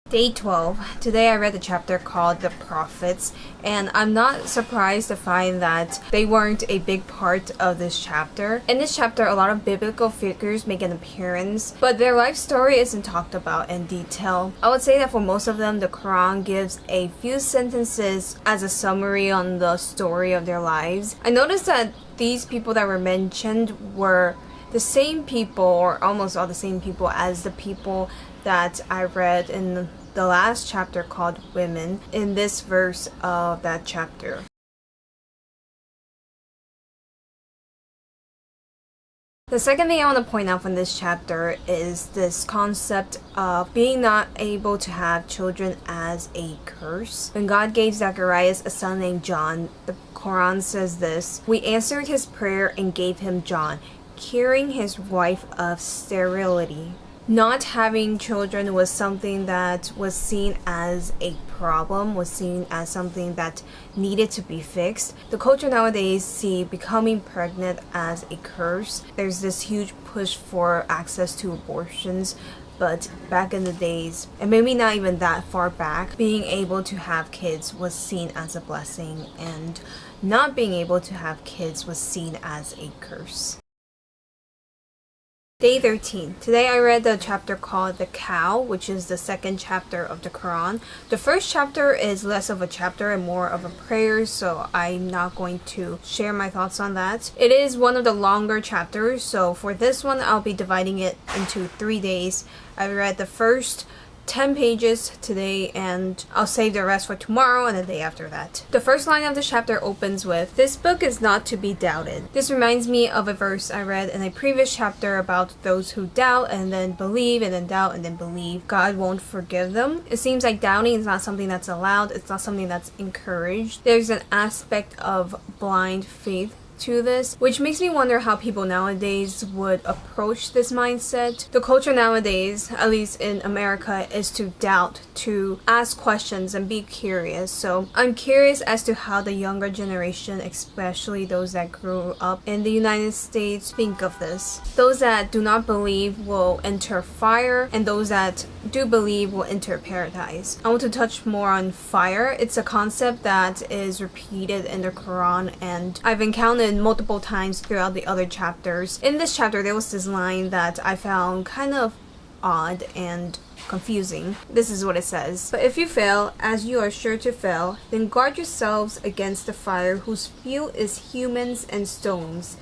Day 12. Today I read the chapter called The Prophets, and I'm not surprised to find that they weren't a big part of this chapter. In this chapter, a lot of biblical figures make an appearance, but their life story isn't talked about in detail. I would say that for most of them, the Quran gives a few sentences as a summary on the story of their lives. I noticed that these people that were mentioned were the same people, or almost all the same people, as the people that I read in the last chapter called Women in this verse of that chapter. The second thing I want to point out from this chapter is this concept of being not able to have children as a curse. When God gave Zacharias a son named John, the Quran says this: "We answered his prayer and gave him John, curing his wife of sterility." Not having children was something that was seen as a problem, was seen as something that needed to be fixed. The culture nowadays see becoming pregnant as a curse. There's this huge push for access to abortions, but back in the days, and maybe not even that far back, being able to have kids was seen as a blessing, and not being able to have kids was seen as a curse. Day 13. Today I read the chapter called The Cow, which is the second chapter of the Quran. The first chapter is less of a chapter and more of a prayer, so I'm not going to share my thoughts on that. It is one of the longer chapters, so for this one I'll be dividing it into 3 days. I read the first 10 pages today, and I'll save the rest for tomorrow and the day after that. The first line of the chapter opens with, "This book is not to be doubted." This reminds me of a verse I read in a previous chapter about those who doubt and then believe and then doubt and then believe. God won't forgive them. It seems like doubting is not something that's allowed. It's not something that's encouraged. There's an aspect of blind faith to this, which makes me wonder how people nowadays would approach this mindset. The culture nowadays, at least in America, is to doubt, to ask questions and be curious. So I'm curious as to how the younger generation, especially those that grew up in the United States, think of this. Those that do not believe will enter fire, and those that do believe will enter paradise. I want to touch more on fire. It's a concept that is repeated in the Quran, and I've encountered multiple times throughout the other chapters. In this chapter, there was this line that I found kind of odd and confusing. This is what it says: "But if you fail, as you are sure to fail, then guard yourselves against the fire whose fuel is humans and stones,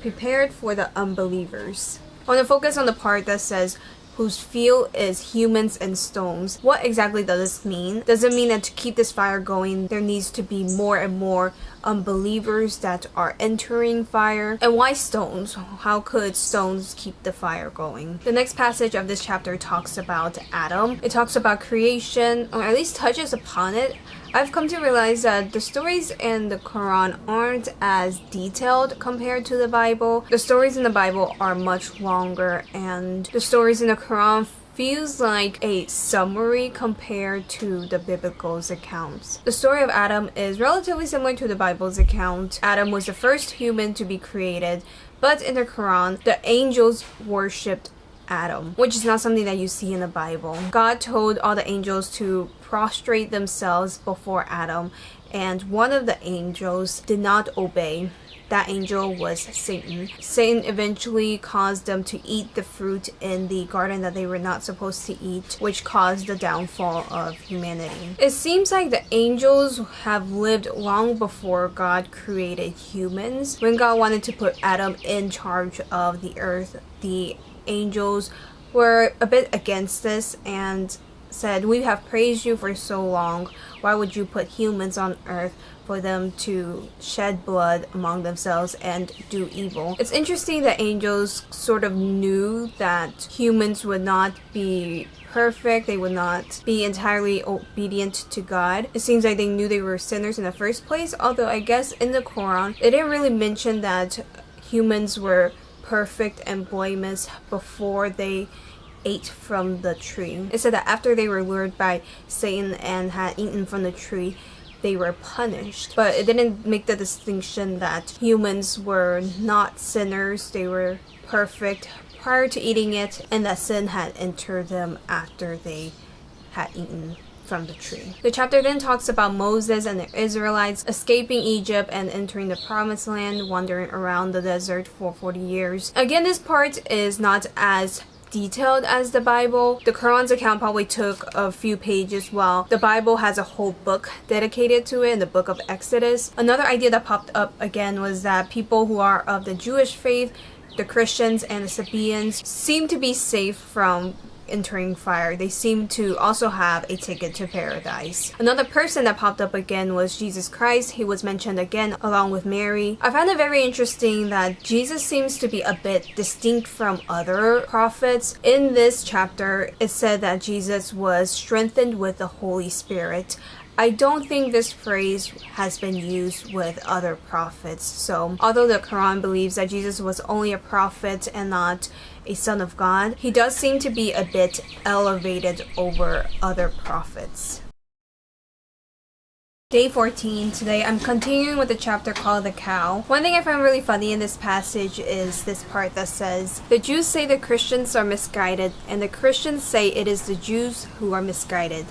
prepared for the unbelievers." I want to focus on the part that says whose fuel is humans and stones. What exactly does this mean? Does it mean that to keep this fire going, there needs to be more and more unbelievers that are entering fire? And why stones? How could stones keep the fire going? The next passage of this chapter talks about Adam. It talks about creation, or at least touches upon it. I've come to realize that the stories in the Quran aren't as detailed compared to the Bible. The stories in the Bible are much longer, and the stories in the Quran feels like a summary compared to the biblical's accounts. The story of Adam is relatively similar to the Bible's account. Adam was the first human to be created, but in the Quran, the angels worshipped Adam, which is not something that you see in the Bible. God told all the angels to prostrate themselves before Adam, and one of the angels did not obey. That angel was Satan. Satan eventually caused them to eat the fruit in the garden that they were not supposed to eat, which caused the downfall of humanity. It seems like the angels have lived long before God created humans. When God wanted to put Adam in charge of the earth, the angels were a bit against this and said, "We have praised you for so long. Why would you put humans on earth for them to shed blood among themselves and do evil?" It's interesting that angels sort of knew that humans would not be perfect, they would not be entirely obedient to God. It seems like they knew they were sinners in the first place, although I guess in the Quran, it didn't really mention that humans were perfect and blameless before they ate from the tree. It said that after they were lured by Satan and had eaten from the tree, they were punished. But it didn't make the distinction that humans were not sinners, they were perfect prior to eating it, and that sin had entered them after they had eaten from the tree. The chapter then talks about Moses and the Israelites escaping Egypt and entering the promised land, wandering around the desert for 40 years. Again, this part is not as detailed as the Bible. The Quran's account probably took a few pages, while the Bible has a whole book dedicated to it in the book of Exodus. Another idea that popped up again was that people who are of the Jewish faith, the Christians and the Sabaeans, seem to be safe from entering fire. They seem to also have a ticket to paradise. Another person that popped up again was Jesus Christ. He was mentioned again along with Mary. I find it very interesting that Jesus seems to be a bit distinct from other prophets. In this chapter, it said that Jesus was strengthened with the Holy Spirit. I don't think this phrase has been used with other prophets. So although the Quran believes that Jesus was only a prophet and not a son of God, he does seem to be a bit elevated over other prophets. Day 14. Today I'm continuing with the chapter called the cow. One thing I find really funny in this passage is this part that says, the Jews say the Christians are misguided, and the Christians say it is the Jews who are misguided.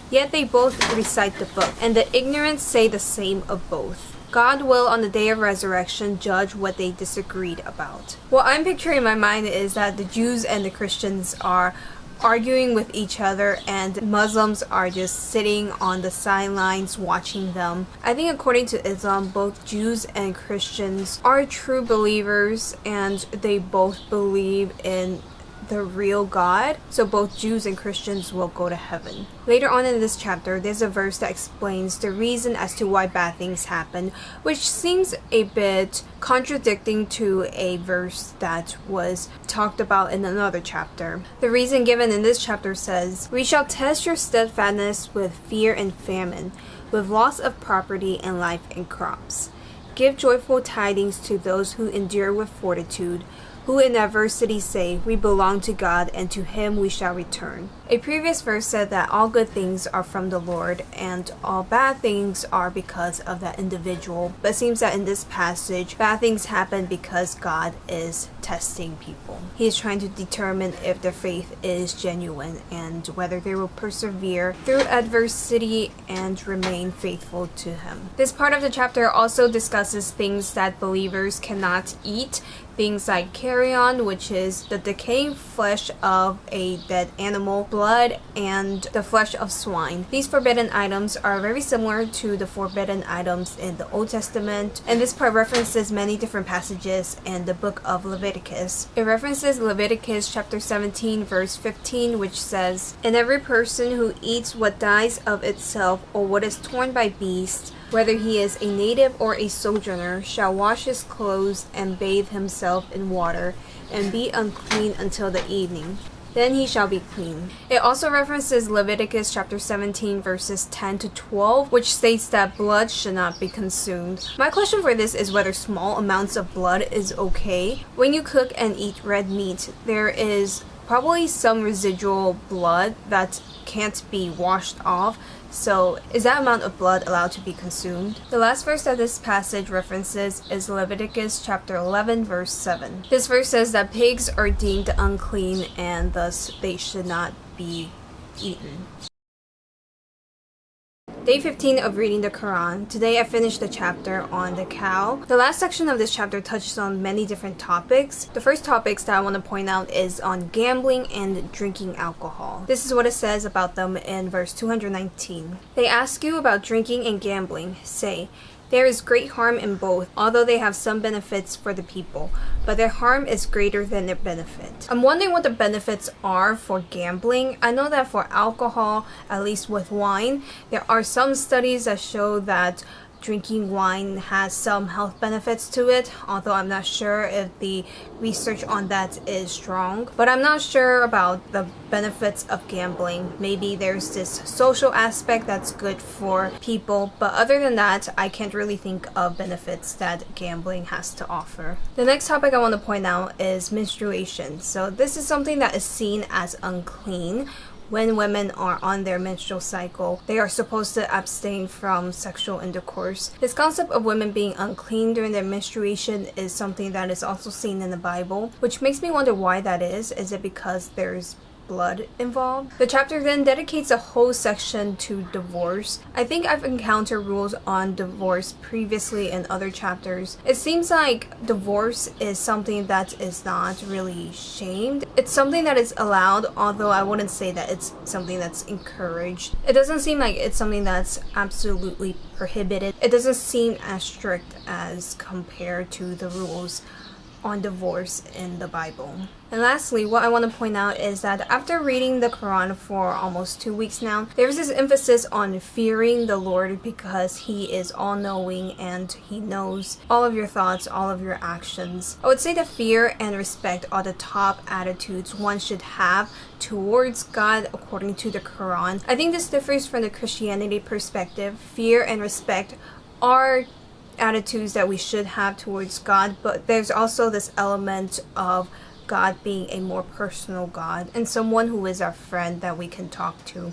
Yet they both recite the book, and the ignorant say the same of both. God will on the day of resurrection judge what they disagreed about. What I'm picturing in my mind is that the Jews and the Christians are arguing with each other, and Muslims are just sitting on the sidelines watching them. I think according to Islam, both Jews and Christians are true believers, and they both believe in the real God, so both Jews and Christians will go to heaven. Later on in this chapter, there's a verse that explains the reason as to why bad things happen, which seems a bit contradicting to a verse that was talked about in another chapter. The reason given in this chapter says, "We shall test your steadfastness with fear and famine, with loss of property and life and crops. Give joyful tidings to those who endure with fortitude, who in adversity say, we belong to God, and to him we shall return." A previous verse said that all good things are from the Lord, and all bad things are because of that individual. But it seems that in this passage, bad things happen because God is testing people. He is trying to determine if their faith is genuine and whether they will persevere through adversity and remain faithful to him. This part of the chapter also discusses things that believers cannot eat. Things like carrion, which is the decaying flesh of a dead animal, blood, and the flesh of swine. These forbidden items are very similar to the forbidden items in the Old Testament, and this part references many different passages in the book of Leviticus. It references Leviticus chapter 17 verse 15, which says, "And every person who eats what dies of itself or what is torn by beasts, whether he is a native or a sojourner, shall wash his clothes and bathe himself in water, and be unclean until the evening. Then he shall be clean." It also references Leviticus chapter 17 verses 10 to 12, which states that blood should not be consumed. My question for this is whether small amounts of blood is okay. When you cook and eat red meat, there is probably some residual blood that can't be washed off. So is that amount of blood allowed to be consumed? The last verse that this passage references is Leviticus chapter 11 verse 7. This verse says that pigs are deemed unclean and thus they should not be eaten. Day 15 of reading the Quran. Today I finished the chapter on the cow. The last section of this chapter touches on many different topics. The first topics that I want to point out is on gambling and drinking alcohol. This is what it says about them in verse 219. "They ask you about drinking and gambling. Say, there is great harm in both, although they have some benefits for the people, but their harm is greater than their benefit." I'm wondering what the benefits are for gambling. I know that for alcohol, at least with wine, there are some studies that show that drinking wine has some health benefits to it, although I'm not sure if the research on that is strong. But I'm not sure about the benefits of gambling. Maybe there's this social aspect that's good for people, but other than that, I can't really think of benefits that gambling has to offer. The next topic I want to point out is menstruation. So this is something that is seen as unclean. When women are on their menstrual cycle, they are supposed to abstain from sexual intercourse. This concept of women being unclean during their menstruation is something that is also seen in the Bible, which makes me wonder why that is. Is it because there's blood involved. The chapter then dedicates a whole section to divorce. I think I've encountered rules on divorce previously in other chapters. It seems like divorce is something that is not really shamed. It's something that is allowed, although I wouldn't say that it's something that's encouraged. It doesn't seem like it's something that's absolutely prohibited. It doesn't seem as strict as compared to the rules on divorce in the Bible. And lastly, what I want to point out is that after reading the Quran for almost 2 weeks now, there's this emphasis on fearing the Lord because He is all-knowing and He knows all of your thoughts, all of your actions. I would say that fear and respect are the top attitudes one should have towards God according to the Quran. I think this differs from the Christianity perspective. Fear and respect are attitudes that we should have towards God, but there's also this element of God being a more personal God and someone who is our friend that we can talk to.